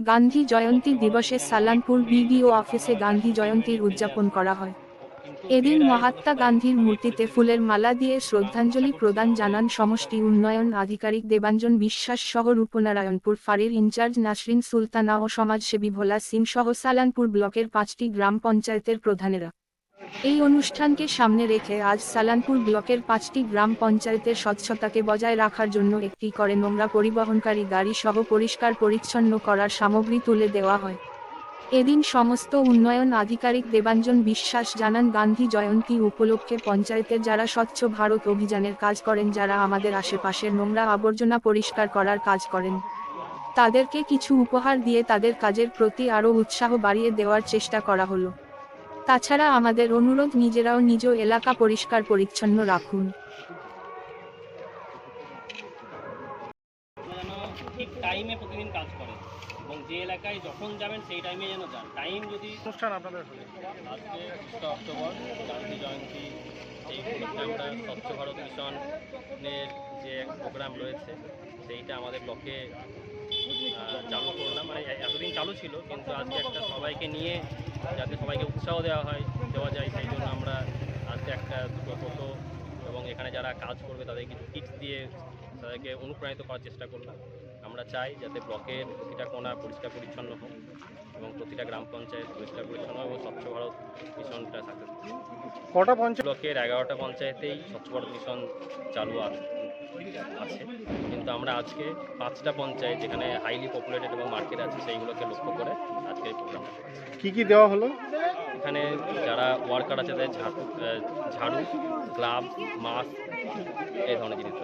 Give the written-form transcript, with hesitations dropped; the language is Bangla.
গান্ধী জয়ন্তী দিবসে সালানপুর বিডিও অফিসে গান্ধী জয়ন্তীর উদযাপন করা হয়। এদিন মহাত্মা গান্ধীর মূর্তিতে ফুলের মালা দিয়ে শ্রদ্ধাঞ্জলি প্রদান জানান সমষ্টি উন্নয়ন আধিকারিক দেবাঞ্জন বিশ্বাস সহ রূপনারায়ণপুর ফাঁড়ির ইনচার্জ নাসরিন সুলতানা ও সমাজসেবী ভোলা সিং সহ সালানপুর ব্লকের 5টি গ্রাম পঞ্চায়েতের প্রধানেরা। এই অনুষ্ঠানকে সামনে রেখে আজ সালানপুর ব্লকের 5টি গ্রাম পঞ্চায়েতের স্বচ্ছতাকে বজায় রাখার জন্য একটি করে নোংরা পরিবহনকারী গাড়ি সহ পরিষ্কার পরিচ্ছন্ন করার সামগ্রী তুলে দেওয়া হয়। এদিন সমস্ত উন্নয়ন আধিকারিক দেবাঞ্জন বিশ্বাস জানান গান্ধী জয়ন্তী উপলক্ষে পঞ্চায়েতের যারা স্বচ্ছ ভারত অভিযানের কাজ করেন, যারা আমাদের আশেপাশের নোংরা আবর্জনা পরিষ্কার করার কাজ করেন, তাদেরকে কিছু উপহার দিয়ে তাদের কাজের প্রতি আরও উৎসাহ বাড়িয়ে দেওয়ার চেষ্টা করা হলো। তাছাড়া আমাদের অনুরোধ, নিজেরাও নিজ এলাকা পরিষ্কার পরিচ্ছন্ন রাখুন। ঠিক টাইমে প্রতিদিন কাজ করেন এবং যে এলাকায় যখন যাবেন সেই টাইমে যেন যান। টাইম যদি অনুষ্ঠান আপনাদের আজকে 6 অক্টোবর গান্ধী জয়ন্তী, এই উপলক্ষে আমরা স্বচ্ছ ভারত মিশনের যে প্রোগ্রাম রয়েছে সেইটা আমাদের ব্লকে চালু করলাম। মানে এতদিন চালু ছিল, কিন্তু আজকে একটা সবাইকে নিয়ে যাতে সবাইকে উৎসাহ দেওয়া যায়, সেই জন্য আমরা আজকে একটা দুটো টোটো এবং এখানে যারা কাজ করবে তাদের কিছু টিপস দিয়ে তাদেরকে অনুপ্রাণিত করার চেষ্টা করলাম। আমরা চাই যাতে ব্লকের প্রতিটা কোণা পরিষ্কার পরিচ্ছন্ন হোক এবং প্রতিটা গ্রাম পঞ্চায়েত পরিষ্কার পরিচ্ছন্ন এবং স্বচ্ছ ভারত মিশনটা সাকসেসফুল। কটা পঞ্চায়েত? ব্লকের 11টা পঞ্চায়েতেই স্বচ্ছ ভারত মিশন চালু আছে, কিন্তু আমরা আজকে 5টা পঞ্চায়েত যেখানে হাইলি পপুলেটেড এবং মার্কেট আছে সেইগুলোকে লক্ষ্য করে আজকে এই প্রোগ্রামটা করেছি। কী কী দেওয়া হলো? এখানে যারা ওয়ার্কার আছে তাদের ঝাড়ু, গ্লাভস, মাস্ক এই ধরনের জিনিস।